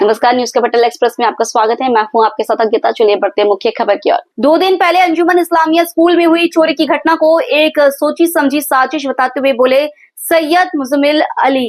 नमस्कार, news capital express में आपका स्वागत है। मैं हूं आपके साथ अंकिता। चलिए बढ़ते हैं मुख्य खबर की ओर। 2 दिन पहले अंजुमन इस्लामिया स्कूल में हुई चोरी की घटना को एक सोची समझी साजिश बताते हुए बोले सैयद मुजम्मिल अली,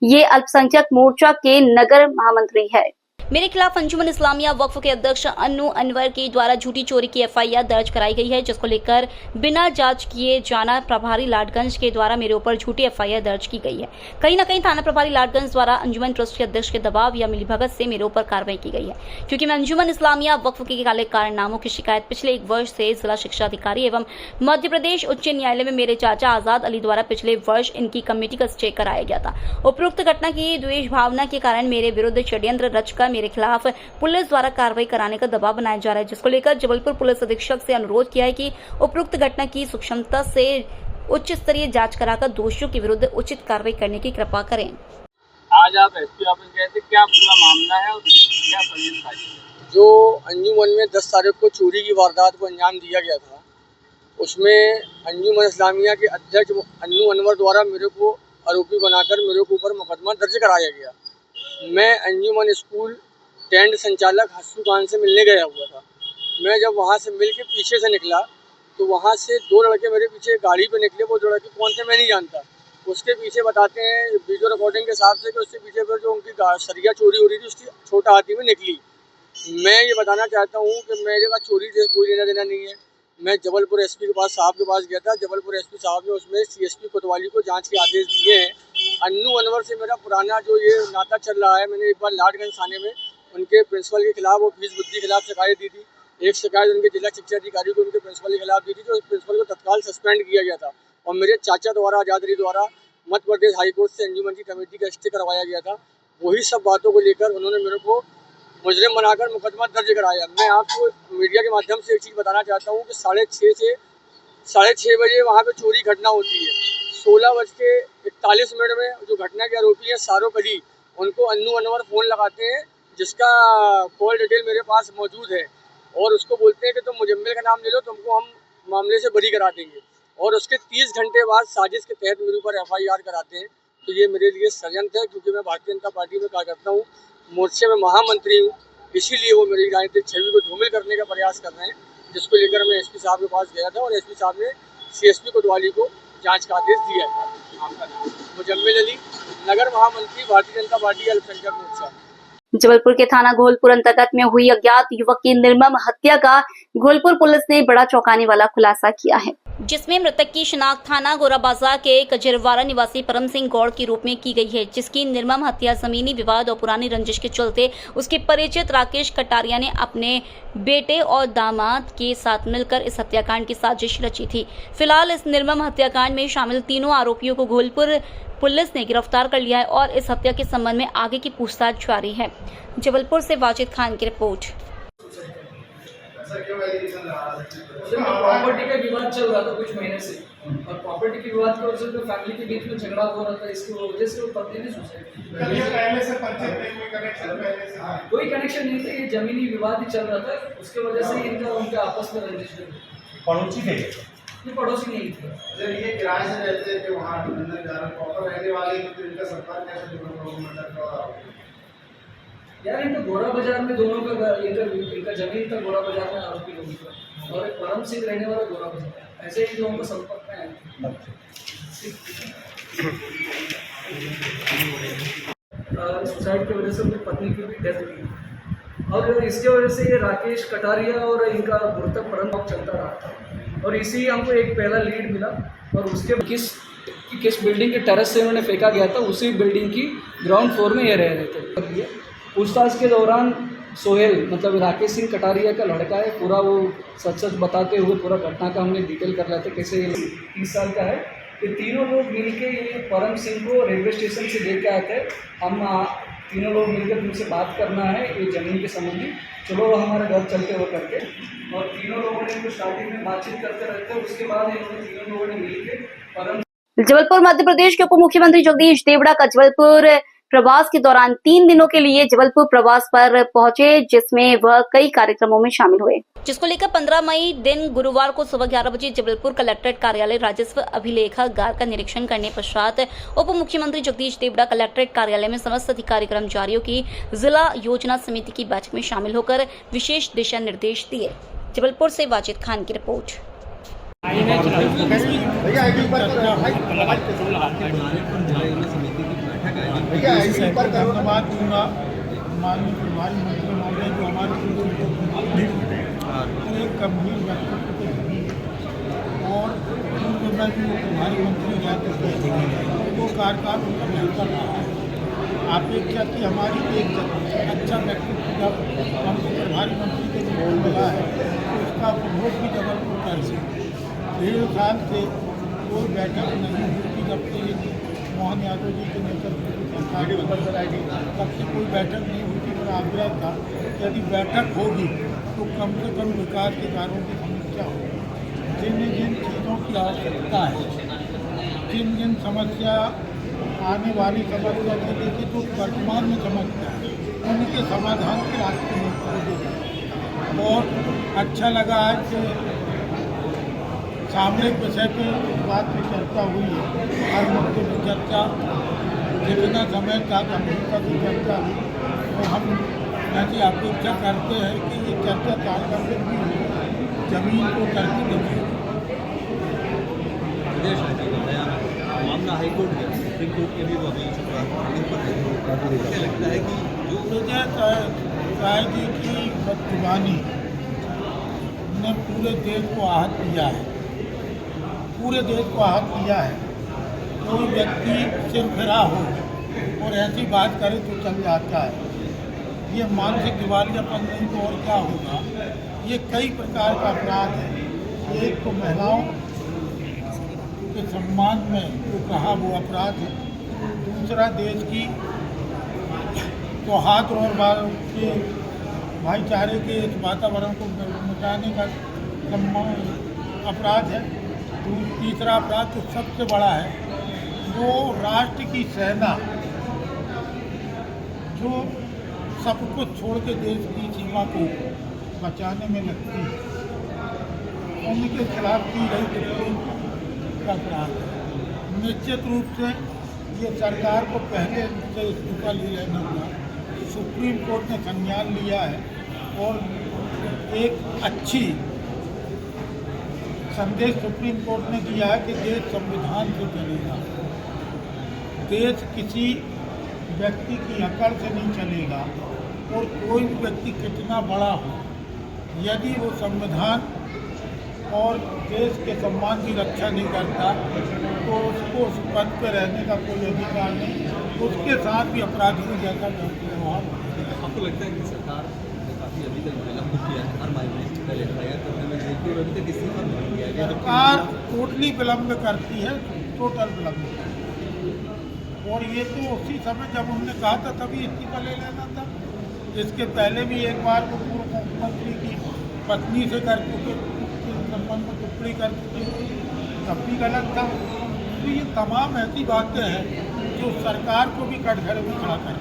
ये अल्पसंख्यक मोर्चा के नगर महामंत्री है। मेरे खिलाफ अंजुमन इस्लामिया वक्फ के अध्यक्ष अन्नू अनवर के द्वारा झूठी चोरी की एफआईआर दर्ज कराई गई है, जिसको लेकर बिना जांच किए जाना प्रभारी लाडगंज के द्वारा मेरे ऊपर झूठी एफआईआर दर्ज की गई है। कहीं न कहीं थाना प्रभारी लाडगंज द्वारा अंजुमन ट्रस्ट के अध्यक्ष के दबाव या मिलीभगत से मेरे ऊपर कार्रवाई की गई है, क्योंकि मैं अंजुमन इस्लामिया वक्फ के काले कारनामों की शिकायत पिछले 1 वर्ष से जिला शिक्षा अधिकारी एवं मध्य प्रदेश उच्च न्यायालय में मेरे चाचा आजाद अली द्वारा पिछले वर्ष इनकी कमेटी का स्टे कराया गया था। उपरोक्त घटना की द्वेष भावना के कारण मेरे विरुद्ध षड्यंत्र रचकर मेरे खिलाफ पुलिस द्वारा कार्रवाई कराने का दबाव बनाया जा रहा है, जिसको लेकर जबलपुर पुलिस अधीक्षक से अनुरोध किया है कि उपरोक्त घटना की सूक्ष्मता से उच्च स्तरीय जांच कराकर दोषियों के विरुद्ध उचित कार्रवाई करने की कृपा करें। आज आप एसपी ऑफिस गए थे, क्या पूरा मामला है और क्या सही था? जो अंजुमन में 10 तारीख को चोरी की वारदात को अंजाम दिया गया था, उसमें अंजुमन इस्लामिया के अध्यक्ष अन्नू अनवर द्वारा मेरे को आरोपी बनाकर मेरे को ऊपर मुकदमा दर्ज कराया गया। मैं अंजुमन स्कूल टेंट संचालक हस्सू खान से मिलने गया हुआ था। मैं जब वहाँ से मिल के पीछे से निकला तो वहाँ से 2 लड़के मेरे पीछे गाड़ी पे निकले। वो 2 लड़के कौन थे मैं नहीं जानता। उसके पीछे बताते हैं वीडियो रिकॉर्डिंग के हिसाब से कि उसके पीछे पर जो उनकी सरिया चोरी हो रही थी उसकी छोटा हाथी में निकली। मैं ये बताना चाहता हूँ कि मेरे पास चोरी से कोई लेना देना नहीं है। मैं जबलपुर एसपी के पास साहब के पास गया था। जबलपुर एसपी साहब ने उसमें सीएसपी कोतवाली को जांच के आदेश दिए हैं। अन्नू अनवर से मेरा पुराना जो ये नाता चल रहा है, मैंने एक बार लाडगंज थाने में उनके प्रिंसिपल के खिलाफ और फीस बुद्धि के खिलाफ शिकायत दी थी। एक शिकायत उनके जिला शिक्षा अधिकारी को उनके प्रिंसिपल के खिलाफ दी थी, जो प्रिंसिपल को तत्काल सस्पेंड किया गया था। और मेरे चाचा द्वारा आजाद अली द्वारा मध्य प्रदेश हाईकोर्ट से अंजुमन की कमेटी का स्टे करवाया गया था। वही सब बातों को लेकर उन्होंने मेरे को मुजरिम बनाकर मुकदमा दर्ज कराया। मैं आपको मीडिया के माध्यम से एक चीज़ बताना चाहता हूँ कि 6:30 से 6:30 बजे वहाँ पे चोरी घटना होती है। 16:41 में जो घटना के आरोपी हैं शाहरुख अली, उनको अन्नू अनवर फ़ोन लगाते हैं, जिसका कॉल डिटेल मेरे पास मौजूद है, और उसको बोलते हैं कि तुम मुजम्मिल का नाम ले लो, तुमको हम मामले से बरी करा देंगे। और उसके 30 घंटे बाद साजिश के तहत मेरे ऊपर एफआईआर कराते हैं। तो ये मेरे लिए षड्यंत्र है, क्योंकि मैं भारतीय जनता पार्टी में कार्य करता हूँ, मोर्चे में महामंत्री हूँ। इसीलिए वो मेरी राजनीतिक छवि को धूमिल करने का प्रयास कर रहे हैं, जिसको लेकर मैं एसपी साहब के पास गया था और एसपी साहब ने सीएसपी कोतवाली को जाँच का आदेश दिया है। आपका नाम मुजम्मिल अली, नगर महामंत्री, भारतीय जनता पार्टी अल्पसंख्यक मोर्चा। जबलपुर के थाना घोलपुर अंतर्गत में हुई अज्ञात युवक की निर्मम हत्या का घोलपुर पुलिस ने बड़ा चौंकाने वाला खुलासा किया है, जिसमें मृतक की शिनाख्त थाना गोरा बाजार के कजरवाड़ा निवासी परम सिंह गौड़ के रूप में की गई है, जिसकी निर्मम हत्या जमीनी विवाद और पुरानी रंजिश के चलते उसके परिचित राकेश कटारिया ने अपने बेटे और दामाद के साथ मिलकर इस हत्याकांड की साजिश रची थी। फिलहाल इस निर्मम हत्याकांड में शामिल तीनों आरोपियों को घोलपुर पुलिस ने गिरफ्तार कर लिया है और इस हत्या के संबंध में आगे की पूछताछ जारी है। जबलपुर से वाजिद खान की रिपोर्ट। प्रॉपर्टी का विवाद चल रहा था कुछ महीने से, और प्रॉपर्टी के विवाद की वजह से जो फैमिली के बीच में झगड़ा हो रहा था, इसकी वजह से वो पत्नी ने सुसाइड की। कोई कनेक्शन नहीं था, ये जमीनी विवाद ही चल रहा था, उसके वजह से इनका उनके आपस में रंजिश हुई। पड़ोसी थे, ये पड़ोसी नहीं थे। जब ये किराए से रहते थे वहाँ प्रॉपर रहने वाले, तो इनका संपर्क कैसे हुआ? यार इनका गोरा बाजार में दोनों का इनका जमीन था गोरा बाजार में आरोपी लोगों का, और एक परम सिंह रहने वाला गोरा बाजार, ऐसे ही लोगों का संपर्क में है। सुसाइड की वजह से उनकी पत्नी की भी डेथ हुई, और इसके वजह से ये राकेश कटारिया और इनका मृतक परम चलता रहा था। और इसी हमको एक पहला लीड मिला, और उसके किस बिल्डिंग के टेरेस से उन्होंने फेंका गया था, उसी बिल्डिंग की ग्राउंड फ्लोर में ये रह रहे थे। पूछताछ के दौरान सोहेल मतलब राकेश सिंह कटारिया का लड़का है, पूरा वो सच बताते हुए पूरा घटना का हमने डिटेल कर रहे थे कैसे। 30 साल का है। ये तीनों लोग मिलके ये परम सिंह को रेलवे स्टेशन से लेके आए थे। हम तीनों लोग मिलकर तुमसे बात करना है ये ज़मीन के संबंधी, चलो वो हमारे घर चलते हुए करके, और तीनों लोगों ने इनको स्टार्टिंग में बातचीत करते रहते। उसके बाद इन्होंने तीनों लोगों ने मिलकर परम। जबलपुर मध्य प्रदेश के उप मुख्यमंत्री जगदीश देवड़ा का जबलपुर प्रवास के दौरान 3 दिनों के लिए जबलपुर प्रवास पर पहुंचे, जिसमें वह कई कार्यक्रमों में शामिल हुए, जिसको लेकर 15 मई दिन गुरुवार को सुबह 11 बजे जबलपुर कलेक्ट्रेट कार्यालय राजस्व अभिलेखागार का निरीक्षण करने पश्चात उप मुख्यमंत्री जगदीश देवड़ा कलेक्ट्रेट कार्यालय में समस्त अधिकारी कर्मचारियों की जिला योजना समिति की बैठक में शामिल होकर विशेष दिशा निर्देश दिए। जबलपुर से वाजिद खान की रिपोर्ट। धन्यवाद दूंगा माननीय प्रभारी मंत्री महोदय जो हमारे एक गंभीर व्यक्तित्व के धनी और पूर्व प्रभारी मंत्री रहे वो कार्यकाल उनका बेहतर रहा। अपेक्षा की हमारी एक अच्छा व्यक्तित्व जब हमको प्रभारी मंत्री के रूप मिला है तो उसका उपभोग भी जबलपुर कर से 1.5 साल से कोई बैठक नहीं हुई थी। जब से मोहन यादव जी के नेतृत्व की सरकार तब से कोई बैठक नहीं हुई थी। मेरा आग्रह था कि यदि बैठक होगी तो कम से कम विकास के कार्यों की समीक्षा हो, जिन जिन चीज़ों की आवश्यकता है, जिन जिन समस्या आने वाली समस्या से लेकर जो वर्तमान में समस्या है उनके समाधान के रास्ते में बहुत अच्छा लगा आज सामयिक विषय के बात में चर्चा हुई है। हर मुद्दे की चर्चा जितना समय था गंभीरता की चर्चा हुई तो हम ऐसी अपेक्षा करते हैं कि ये चर्चा 4 घंटे भी जमीन को करके देखें। मामला हाईकोर्ट में सुप्रीम कोर्ट के भी वो अभी मुझे लगता है कि जो राय जी की बदजुबानी ने पूरे देश को आहत किया है, पूरे देश को आहत किया है। कोई व्यक्ति सिरफिरा हो और ऐसी बात करे तो चल जाता है। ये मानसिक दिवालियापन नहीं तो और क्या होगा। ये कई प्रकार का अपराध है। एक तो महिलाओं के सम्मान में जो कहा वो अपराध है, दूसरा देश की सौहार्द और के भाईचारे के इस वातावरण को मिटाने का अपराध है। तीसरा अपराध तो सबसे बड़ा है वो राष्ट्र की सेना जो सब कुछ छोड़ के देश की सीमा को बचाने में लगती है, उनके खिलाफ की गई टिप्पणी का अपराध है। निश्चित रूप से ये सरकार को पहले से इस्तीफा ले लेना था। सुप्रीम कोर्ट ने संज्ञान लिया है और एक अच्छी संदेश सुप्रीम कोर्ट ने दिया है कि देश संविधान से चलेगा, देश किसी व्यक्ति की अकड़ से नहीं चलेगा। और कोई भी व्यक्ति कितना बड़ा हो, यदि वो संविधान और देश के सम्मान की रक्षा नहीं करता तो उसको उस पद पर रहने का कोई अधिकार नहीं। उसके साथ भी अपराधियों जैसा व्यवहार। आपको लगता है कि सरकार ने काफ़ी अभी तक विलम्ब किया है हर मामले में पहले एफआईआर करने में, देखिए अभी तक इसी पर नहीं किया गया। सरकार टोटली विलम्ब करती है, टोटल विलम्ब करती है। और ये तो उसी समय जब उन्होंने कहा था तभी इस्तीफा ले लेना था। इसके पहले भी एक बार वो पूर्व मुख्यमंत्री की पत्नी से कर चुके, संबंध में टिप्पणी कर चुके, तब भी गलत था। तो ये तमाम ऐसी बातें हैं जो सरकार को भी कटघरे में खड़ा कर।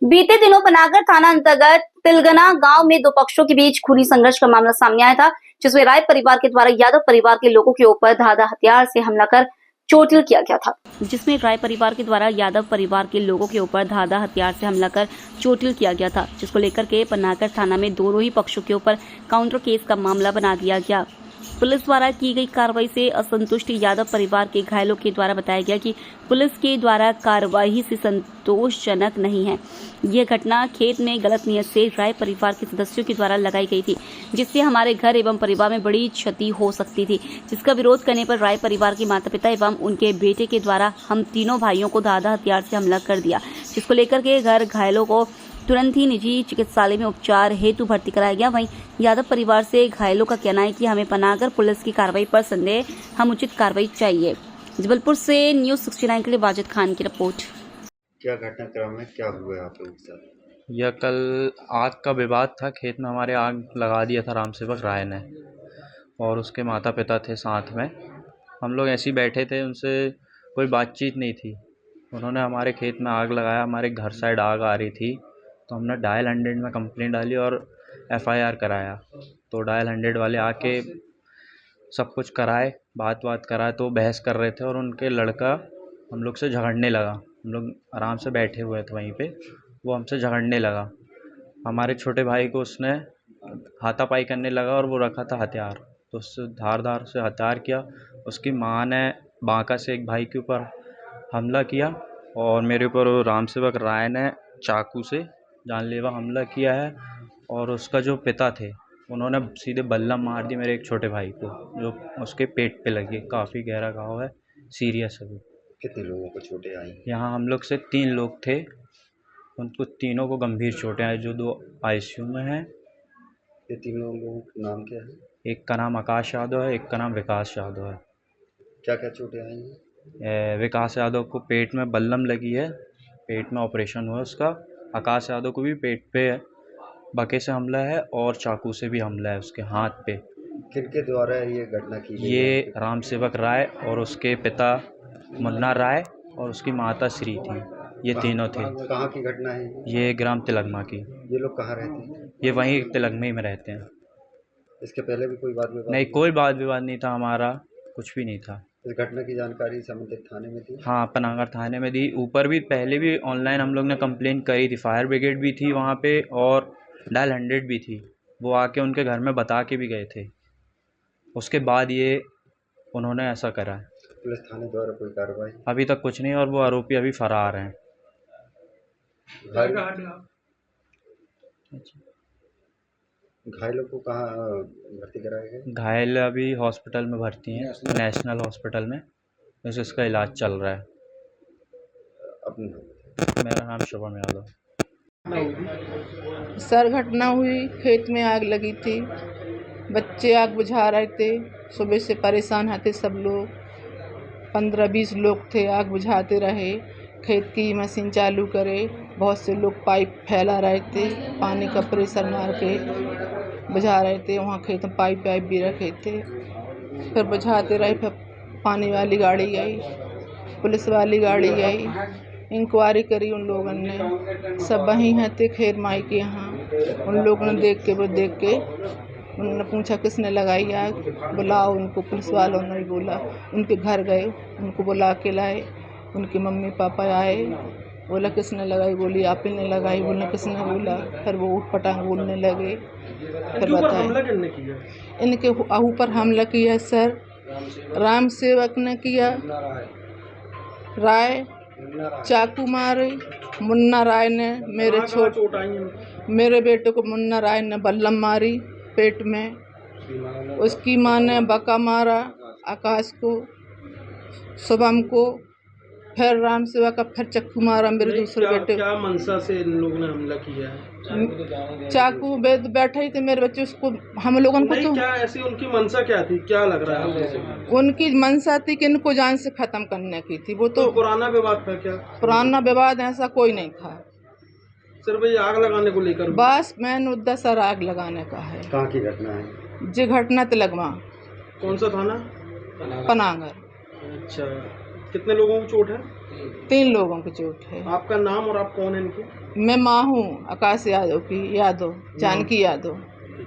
बीते दिनों पनागर थाना अंतर्गत तिलगना गांव में 2 पक्षों के बीच खूनी संघर्ष का मामला सामने आया था, जिसमें राय परिवार के द्वारा यादव परिवार के लोगों के ऊपर धारदार हथियार से हमला कर चोटिल किया गया था। जिसमें राय परिवार के द्वारा यादव परिवार के लोगों के ऊपर धारदार हथियार से हमला कर चोटिल किया गया था, जिसको लेकर के पनागर थाना में दोनों ही पक्षों के ऊपर काउंटर केस का मामला बना दिया गया। पुलिस द्वारा की गई कार्रवाई से असंतुष्ट यादव परिवार के घायलों के द्वारा बताया गया कि पुलिस के द्वारा कार्रवाई से संतोषजनक नहीं है। यह घटना खेत में गलत नियत से राय परिवार के सदस्यों के द्वारा लगाई गई थी, जिससे हमारे घर एवं परिवार में बड़ी क्षति हो सकती थी, जिसका विरोध करने पर राय परिवार के माता पिता एवं उनके बेटे के द्वारा हम तीनों भाइयों को धारदार हथियार से हमला कर दिया, जिसको लेकर के घर घायलों को तुरंत ही निजी चिकित्सालय में उपचार हेतु भर्ती कराया गया। वहीं यादव परिवार से घायलों का कहना है कि हमें पनागर पुलिस की कार्रवाई पर संदेह, हम उचित कार्रवाई चाहिए। जबलपुर से न्यूज 69 के लिए वाजिद खान की रिपोर्ट। क्या घटनाक्रम में क्या हुआ है आप लोगों के साथ? यह कल आग का विवाद था। खेत में हमारे आग लगा दिया था राम सेवक राय ने और उसके माता पिता थे साथ में। हम लोग ऐसे ही बैठे थे, उनसे कोई बातचीत नहीं थी। उन्होंने हमारे खेत में आग लगाया, हमारे घर साइड आग आ रही थी, तो हमने डायल 100 में कंप्लेंट डाली और FIR कराया। तो डायल 100 वाले आके सब कुछ कराए, बात कराए, तो बहस कर रहे थे और उनके लड़का हम लोग से झगड़ने लगा। हम लोग आराम से बैठे हुए थे वहीं पे, वो हमसे झगड़ने लगा। हमारे छोटे भाई को उसने हाथापाई करने लगा और वो रखा था हथियार, तो उससे धार से हथियार किया। उसकी माँ ने बांका से एक भाई के ऊपर हमला किया और मेरे ऊपर राम सेवक राय ने चाकू से जानलेवा हमला किया है। और उसका जो पिता थे उन्होंने सीधे बल्लम मार दी मेरे एक छोटे भाई को, जो उसके पेट पे लगी, काफ़ी गहरा घाव है, सीरियस है। कितने लोगों को चोटें आई? यहाँ हम लोग से 3 लोग थे, उनको तीनों को गंभीर चोटें आई, जो 2 ICU में हैं। ये तीनों लोगों का नाम क्या है? एक का नाम आकाश यादव है, एक का नाम विकास यादव है। क्या क्या चोटें आई हैं? विकास यादव को पेट में बल्लम लगी है, पेट में ऑपरेशन हुआ उसका। आकाश यादव को भी पेट पे बके से हमला है और चाकू से भी हमला है उसके हाथ पे। किनके द्वारा ये घटना की गई? ये राम सेवक राय और उसके पिता मुन्ना राय और उसकी माता श्री थी, ये तीनों थे। कहाँ की घटना है? ये ग्राम तिलगमा की। ये लोग कहाँ रहते हैं? ये वहीं तिलगमे में रहते हैं। इसके पहले भी कोई वाद विवाद? नहीं, कोई वाद विवाद नहीं था हमारा, कुछ भी नहीं था। इस घटना की जानकारी संबंधित थाने में थी? हाँ, पनागर थाने में दी। ऊपर भी पहले भी ऑनलाइन हम लोग ने कंप्लेंट करी थी, फायर ब्रिगेड भी थी वहाँ पे और डायल 100 भी थी। वो आके उनके घर में बता के भी गए थे। उसके बाद ये उन्होंने ऐसा करा है। पुलिस थाने द्वारा कोई कार्रवाई? अभी तक कुछ नहीं और वो आरोपी अभी फरार हैं। घायलों को कहाँ भर्ती कराया गया? घायल अभी हॉस्पिटल में भर्ती हैं, नेशनल हॉस्पिटल में, बस इसका इलाज चल रहा है। अपना मेरा नाम शुभम यादव। सर घटना हुई, खेत में आग लगी थी, बच्चे आग बुझा रहे थे, सुबह से परेशान थे सब लोग, 15-20 लोग थे, आग बुझाते रहे, खेत की मशीन चालू करे, बहुत से लोग पाइप फैला रहे थे, पानी का प्रेशर मार के बुझा रहे थे, वहाँ खेत में पाइप भी रखे थे, फिर बुझाते रहे, फिर पानी वाली गाड़ी आई, पुलिस वाली गाड़ी आई, इंक्वायरी करी उन लोगों ने, सब वहीं हैं थे खैर माई के यहाँ। उन लोगों ने देख के उन्होंने पूछा किसने लगाई आग, बुलाओ उनको। पुलिस वालों ने बोला, उनके घर गए, उनको बुला के लाए, उनके मम्मी पापा आए, बोला किसने लगाई, बोली आप ही ने लगाई, बोला किसने, बोला, फिर वो उठ पटांग बोलने लगे। फिर बताए इनके ऊपर हमला किया सर, राम सेवक ने किया, राय चाकू मारे, मुन्ना राय ने मेरे बेटे को मुन्ना राय ने बल्लम मारी पेट में, उसकी माँ ने बका मारा आकाश को, शुभम को, फिर राम सेवा का फिर चक्कू मारा मेरे दूसरे बेटे। क्या मनसा से इन लोगों ने हमला किया है? चाकू बैठे ही थे मेरे बच्चे, उसको हम लोगों को तो क्या ऐसी उनकी मनसा क्या थी, क्या लग रहा है? उनकी मनसा थी कि इनको जान से खत्म करने की थी। वो तो पुराना विवाद था क्या? पुराना विवाद ऐसा कोई नहीं था, सिर्फ ये आग लगाने को लेकर बस मैन मुद्दा सर आग लगाने का है। कहाँ की घटना है? जी घटना तिलगमा। कौन सा थाना? पनागर। अच्छा, कितने लोगों को चोट है? 3 लोगों की चोट है। आपका नाम और आप कौन है इनकी? मैं माँ हूँ आकाश यादव की, जानकी यादव।